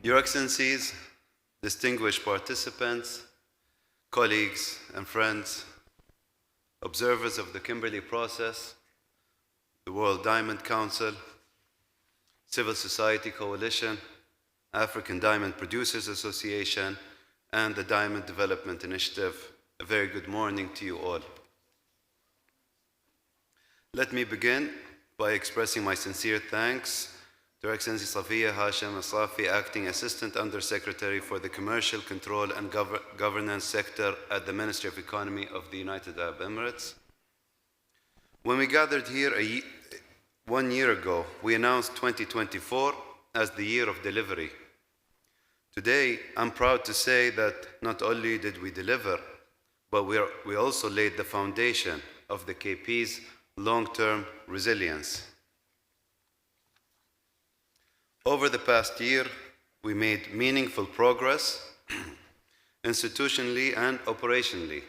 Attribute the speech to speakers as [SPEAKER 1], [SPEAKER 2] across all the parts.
[SPEAKER 1] Your Excellencies, distinguished participants, colleagues and friends, observers of the Kimberley process, the World Diamond Council, Civil Society Coalition, African Diamond Producers Association, and the Diamond Development Initiative, a very good morning to you all. Let me begin by expressing my sincere thanks to Her Excellency Safiya Hashim Al-Safi, Acting Assistant Undersecretary for the Commercial Control and Governance Sector at the Ministry of Economy of the United Arab Emirates. When we gathered here 1 year ago, we announced 2024 as the year of delivery. Today, I'm proud to say that not only did we deliver, but we also laid the foundation of the KP's long-term resilience. Over the past year, we made meaningful progress institutionally and operationally.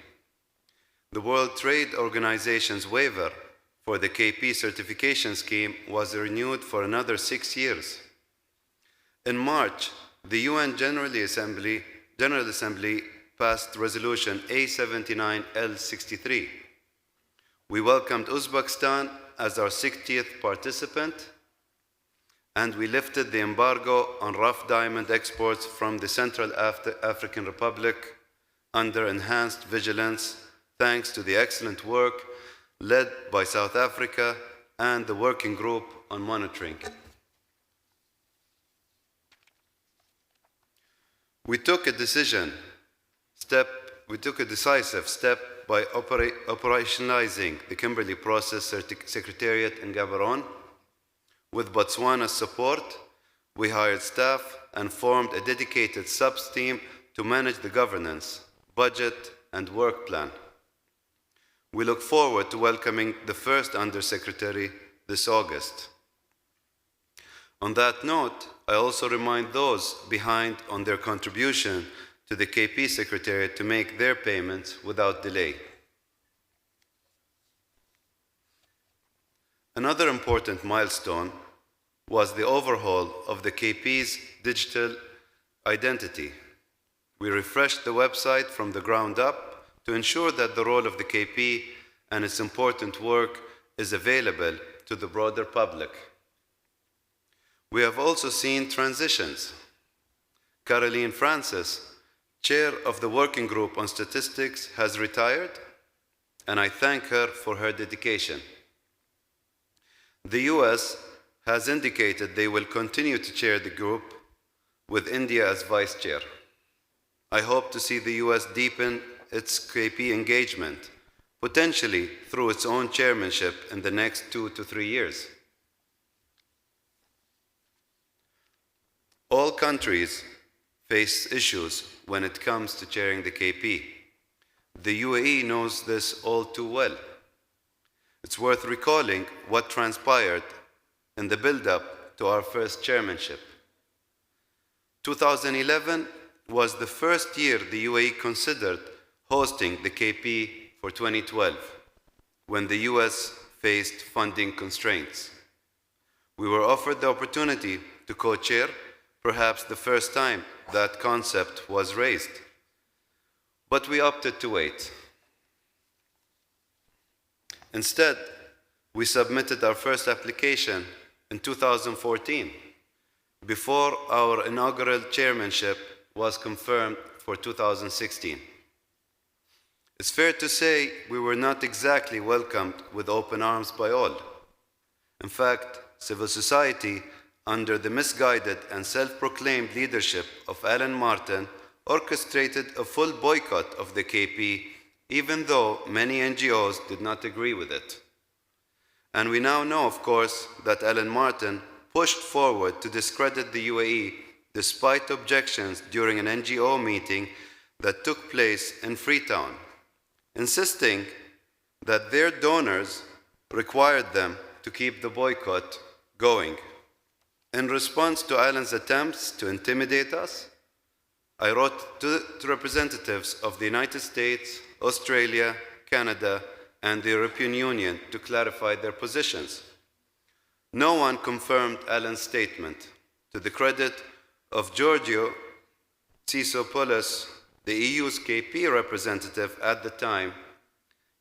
[SPEAKER 1] The World Trade Organization's waiver for the KP certification scheme was renewed for another 6 years. In March, the UN General Assembly passed Resolution A79L63. We welcomed Uzbekistan as our 60th participant, and we lifted the embargo on rough diamond exports from the Central African Republic under enhanced vigilance, thanks to the excellent work led by South Africa and the Working Group on Monitoring. We took a decisive step by operationalizing the Kimberley Process Secretariat in Gaborone. With Botswana's support, we hired staff and formed a dedicated subs-team to manage the governance, budget, and work plan. We look forward to welcoming the first Undersecretary this August. On that note, I also remind those behind on their contribution to the KP Secretariat to make their payments without delay. Another important milestone was the overhaul of the KP's digital identity. We refreshed the website from the ground up to ensure that the role of the KP and its important work is available to the broader public. We have also seen transitions. Caroline Francis, chair of the Working Group on Statistics, has retired, and I thank her for her dedication. The US has indicated they will continue to chair the group with India as vice chair. I hope to see the US deepen its KP engagement, potentially through its own chairmanship in the next 2 to 3 years. All countries face issues when it comes to chairing the KP. The UAE knows this all too well. It's worth recalling what transpired in the build-up to our first chairmanship. 2011 was the first year the UAE considered hosting the KP for 2012, when the US faced funding constraints. We were offered the opportunity to co-chair, perhaps the first time that concept was raised, but we opted to wait. Instead, we submitted our first application in 2014, before our inaugural chairmanship was confirmed for 2016. It's fair to say we were not exactly welcomed with open arms by all. In fact, civil society, under the misguided and self-proclaimed leadership of Alan Martin, orchestrated a full boycott of the KP, even though many NGOs did not agree with it. And we now know, of course, that Alan Martin pushed forward to discredit the UAE despite objections during an NGO meeting that took place in Freetown, insisting that their donors required them to keep the boycott going. In response to Alan's attempts to intimidate us, I wrote to representatives of the United States, Australia, Canada, and the European Union to clarify their positions. No one confirmed Alan's statement. To the credit of Giorgio Tsitsopoulos, the EU's KP representative at the time,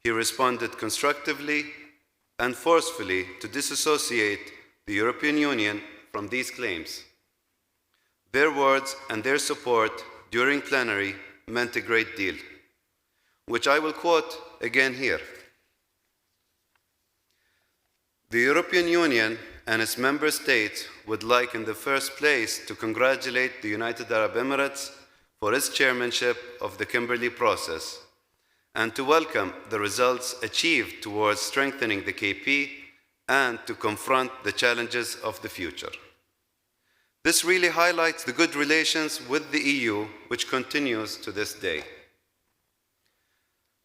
[SPEAKER 1] he responded constructively and forcefully to disassociate the European Union from these claims. Their words and their support during plenary meant a great deal, which I will quote again here. The European Union and its member states would like in the first place to congratulate the United Arab Emirates for its chairmanship of the Kimberley process and to welcome the results achieved towards strengthening the KP and to confront the challenges of the future. This really highlights the good relations with the EU, which continues to this day.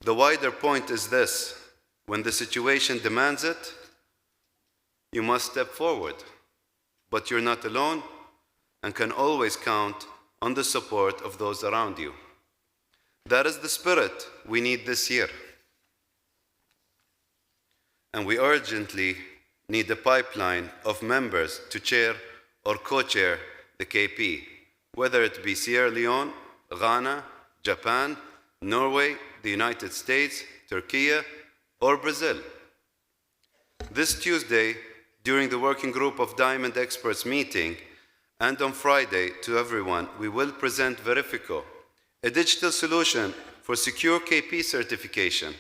[SPEAKER 1] The wider point is this: when the situation demands it, you must step forward, but you're not alone and can always count on the support of those around you. That is the spirit we need this year. And we urgently need a pipeline of members to chair or co-chair the KP, whether it be Sierra Leone, Ghana, Japan, Norway, the United States, Turkey, or Brazil. This Tuesday, during the Working Group of Diamond Experts meeting, and on Friday to everyone, we will present Verifico, a digital solution for secure KP certification.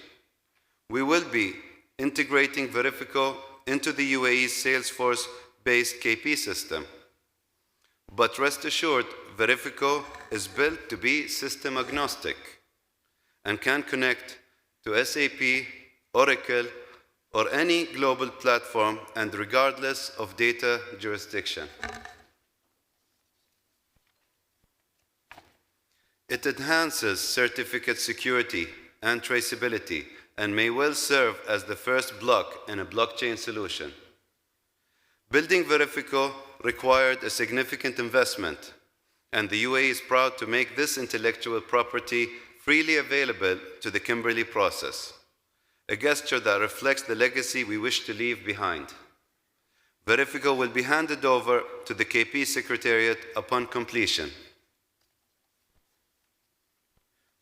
[SPEAKER 1] We will be integrating Verifico into the UAE's Salesforce-based KP system. But rest assured, Verifico is built to be system agnostic and can connect to SAP, Oracle, or any global platform, and regardless of data jurisdiction. It enhances certificate security and traceability and may well serve as the first block in a blockchain solution. Building Verifico required a significant investment, and the UAE is proud to make this intellectual property freely available to the Kimberley process, a gesture that reflects the legacy we wish to leave behind. Verifico will be handed over to the KP Secretariat upon completion.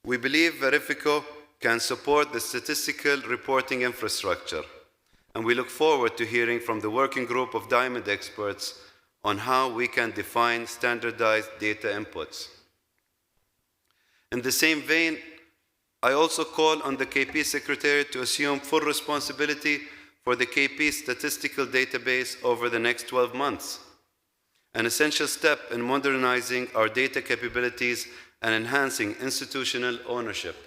[SPEAKER 1] We believe Verifico can support the statistical reporting infrastructure, and we look forward to hearing from the Working Group of Diamond Experts on how we can define standardized data inputs. In the same vein, I also call on the KP Secretariat to assume full responsibility for the KP statistical database over the next 12 months, an essential step in modernizing our data capabilities and enhancing institutional ownership.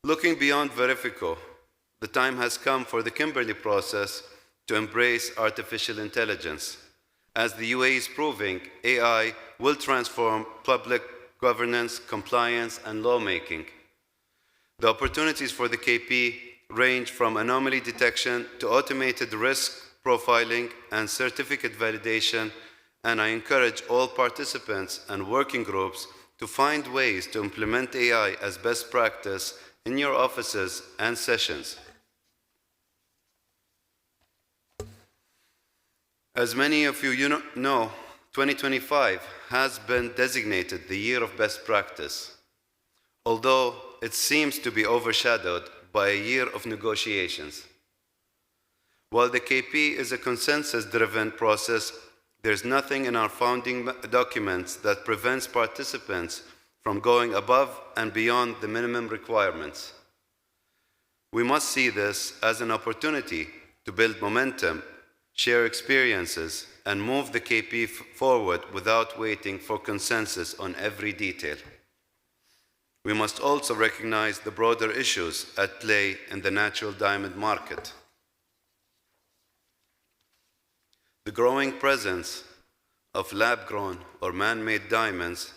[SPEAKER 1] Looking beyond Verifico, the time has come for the Kimberley process to embrace artificial intelligence. As the UAE is proving, AI will transform public governance, compliance, and lawmaking. The opportunities for the KP range from anomaly detection to automated risk profiling and certificate validation, and I encourage all participants and working groups to find ways to implement AI as best practice in your offices and sessions. As many of you know, 2025 has been designated the year of best practice, although it seems to be overshadowed by a year of negotiations. While the KP is a consensus-driven process, there's nothing in our founding documents that prevents participants from going above and beyond the minimum requirements. We must see this as an opportunity to build momentum, share experiences, and move the KP forward without waiting for consensus on every detail. We must also recognize the broader issues at play in the natural diamond market. The growing presence of lab-grown or man-made diamonds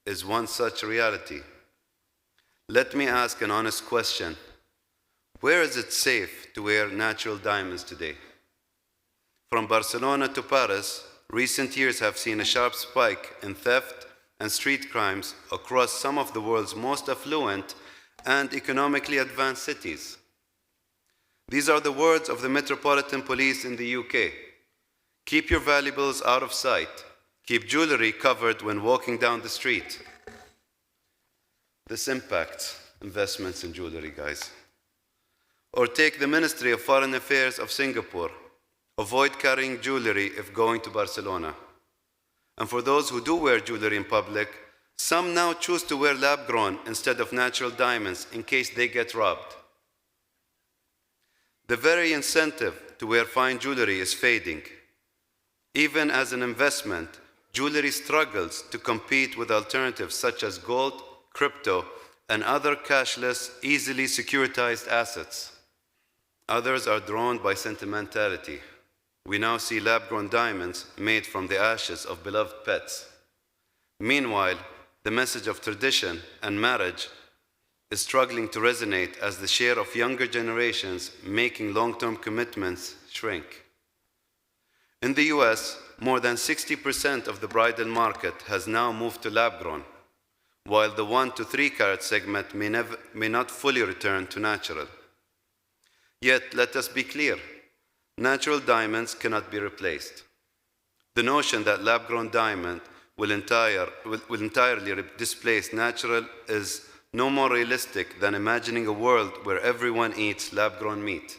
[SPEAKER 1] is one such reality. Let me ask an honest question. Where is it safe to wear natural diamonds today? From Barcelona to Paris, recent years have seen a sharp spike in theft and street crimes across some of the world's most affluent and economically advanced cities. These are the words of the Metropolitan Police in the UK, Keep your valuables out of sight. Keep jewelry covered when walking down the street. This impacts investments in jewelry, guys. Or take the Ministry of Foreign Affairs of Singapore. Avoid carrying jewelry if going to Barcelona. And for those who do wear jewelry in public, some now choose to wear lab-grown instead of natural diamonds in case they get robbed. The very incentive to wear fine jewelry is fading. Even as an investment, jewelry struggles to compete with alternatives such as gold, crypto, and other cashless, easily securitized assets. Others are drawn by sentimentality. We now see lab-grown diamonds made from the ashes of beloved pets. Meanwhile, the message of tradition and marriage is struggling to resonate as the share of younger generations making long-term commitments shrink. In the US, more than 60% of the bridal market has now moved to lab-grown, while the 1 to 3 carat segment may not fully return to natural. Yet, let us be clear, natural diamonds cannot be replaced. The notion that lab-grown diamond will entirely displace natural is no more realistic than imagining a world where everyone eats lab-grown meat.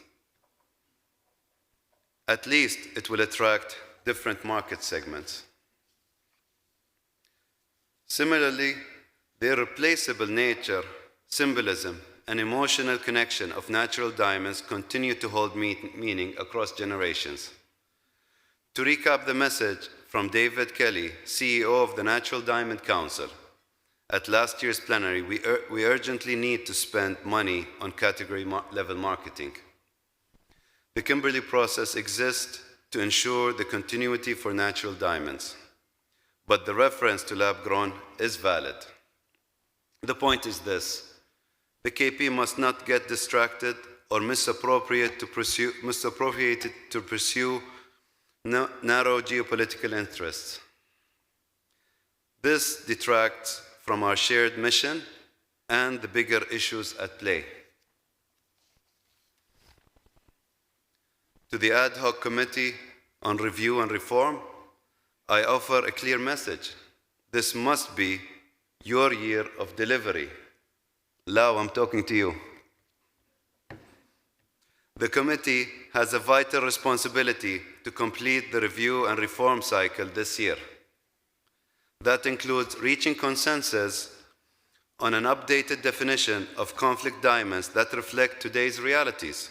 [SPEAKER 1] At least it will attract different market segments. Similarly, the irreplaceable nature, symbolism, and emotional connection of natural diamonds continue to hold meaning across generations. To recap the message from David Kelly, CEO of the Natural Diamond Council, at last year's plenary, we urgently need to spend money on category-level marketing. The Kimberley process exists to ensure the continuity for natural diamonds, but the reference to lab-grown is valid. The point is this: the KP must not get distracted or misappropriated to pursue narrow geopolitical interests. This detracts from our shared mission and the bigger issues at play. To the Ad Hoc Committee on Review and Reform, I offer a clear message. This must be your year of delivery. Lau, I'm talking to you. The committee has a vital responsibility to complete the review and reform cycle this year. That includes reaching consensus on an updated definition of conflict diamonds that reflect today's realities,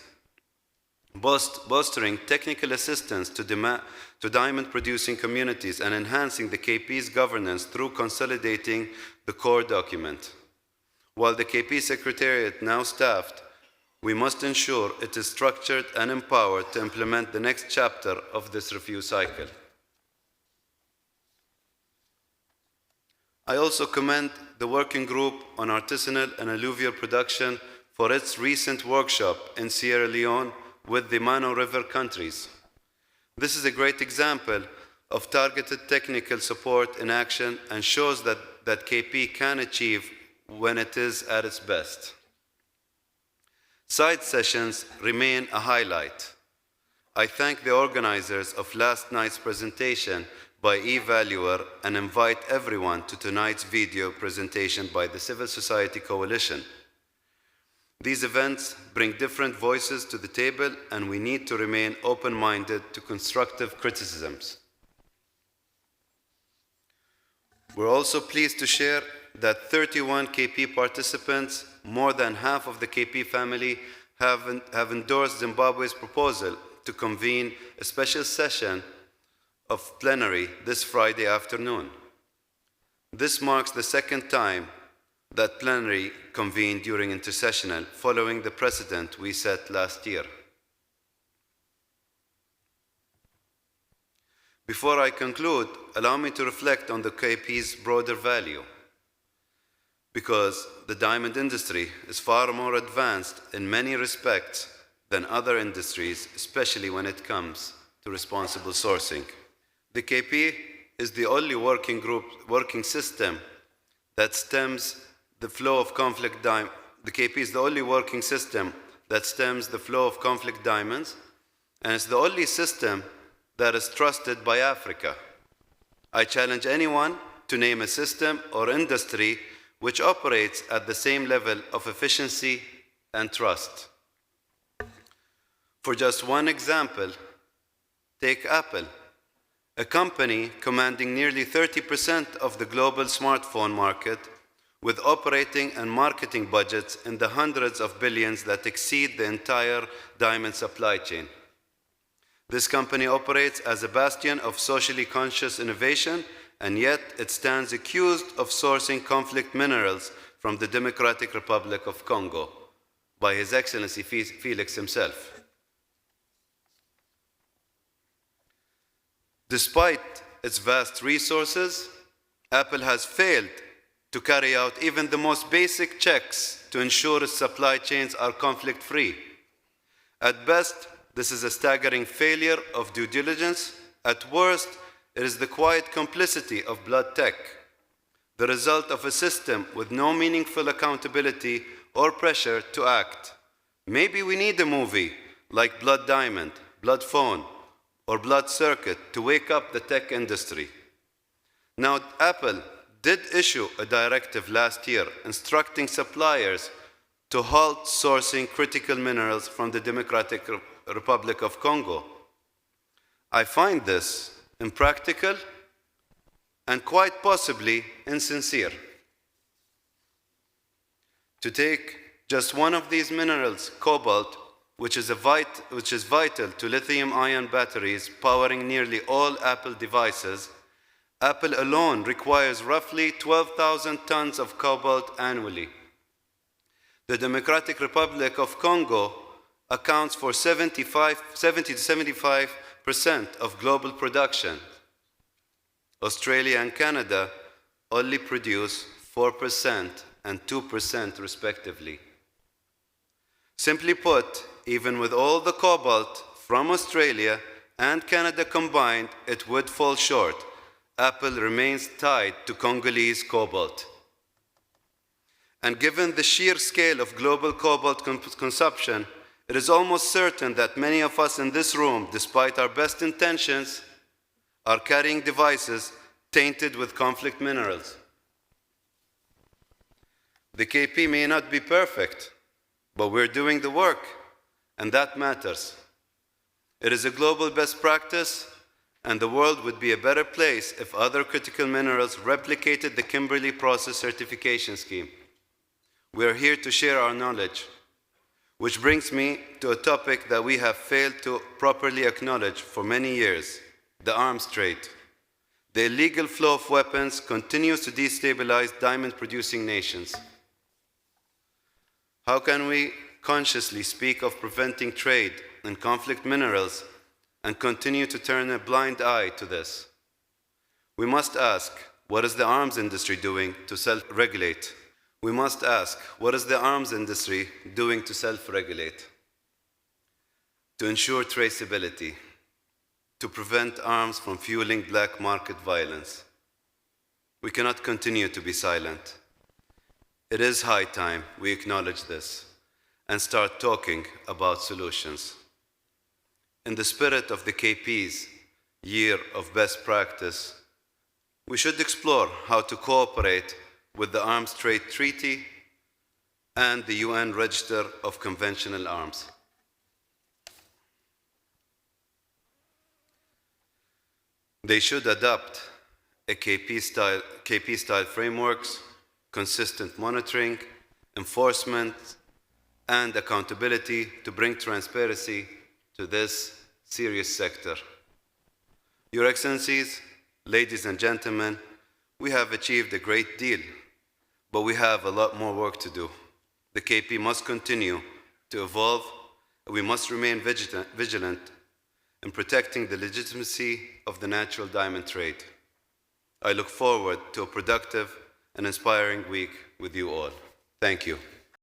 [SPEAKER 1] bolstering technical assistance to diamond-producing communities, and enhancing the KP's governance through consolidating the core document. While the KP Secretariat now staffed, we must ensure it is structured and empowered to implement the next chapter of this review cycle. I also commend the Working Group on Artisanal and Alluvial Production for its recent workshop in Sierra Leone with the Mano River countries. This is a great example of targeted technical support in action and shows that KP can achieve when it is at its best. Side sessions remain a highlight. I thank the organizers of last night's presentation by eValuer and invite everyone to tonight's video presentation by the Civil Society Coalition. These events bring different voices to the table, and we need to remain open-minded to constructive criticisms. We're also pleased to share that 31 KP participants, more than half of the KP family, have endorsed Zimbabwe's proposal to convene a special session of plenary this Friday afternoon. This marks the second time that plenary convened during Intersessional, following the precedent we set last year. Before I conclude, allow me to reflect on the KP's broader value, because the diamond industry is far more advanced in many respects than other industries, especially when it comes to responsible sourcing. The KP is the only working system that stems the flow of conflict diamonds. The KP is the only working system that stems the flow of conflict diamonds, and it's the only system that is trusted by Africa. I challenge anyone to name a system or industry which operates at the same level of efficiency and trust. For just one example, take Apple, a company commanding nearly 30% of the global smartphone market, with operating and marketing budgets in the hundreds of billions that exceed the entire diamond supply chain. This company operates as a bastion of socially conscious innovation, and yet it stands accused of sourcing conflict minerals from the Democratic Republic of Congo by His Excellency Felix himself. Despite its vast resources, Apple has failed to carry out even the most basic checks to ensure its supply chains are conflict-free. At best, this is a staggering failure of due diligence. At worst, it is the quiet complicity of blood tech, the result of a system with no meaningful accountability or pressure to act. Maybe we need a movie like Blood Diamond, Blood Phone, or Blood Circuit to wake up the tech industry. Now, Apple did issue a directive last year instructing suppliers to halt sourcing critical minerals from the Democratic Republic of Congo. I find this impractical and quite possibly insincere. To take just one of these minerals, cobalt, which is vital to lithium-ion batteries powering nearly all Apple devices, Apple alone requires roughly 12,000 tons of cobalt annually. The Democratic Republic of Congo accounts for 70 to 75% of global production. Australia and Canada only produce 4% and 2% respectively. Simply put, even with all the cobalt from Australia and Canada combined, it would fall short. Apple remains tied to Congolese cobalt. And given the sheer scale of global cobalt consumption, it is almost certain that many of us in this room, despite our best intentions, are carrying devices tainted with conflict minerals. The KP may not be perfect, but we're doing the work, and that matters. It is a global best practice, and the world would be a better place if other critical minerals replicated the Kimberley process certification scheme. We are here to share our knowledge, which brings me to a topic that we have failed to properly acknowledge for many years: the arms trade. The illegal flow of weapons continues to destabilize diamond-producing nations. How can we consciously speak of preventing trade in conflict minerals and continue to turn a blind eye to this? We must ask, what is the arms industry doing to self-regulate? We must ask, what is the arms industry doing to self-regulate? To ensure traceability, to prevent arms from fueling black market violence. We cannot continue to be silent. It is high time we acknowledge this and start talking about solutions. In the spirit of the KP's Year of Best Practice, we should explore how to cooperate with the Arms Trade Treaty and the UN Register of Conventional Arms. They should adopt a KP-style frameworks, consistent monitoring, enforcement, and accountability to bring transparency to this serious sector. Your Excellencies, ladies and gentlemen, we have achieved a great deal, but we have a lot more work to do. The KP must continue to evolve, and we must remain vigilant in protecting the legitimacy of the natural diamond trade. I look forward to a productive and inspiring week with you all. Thank you.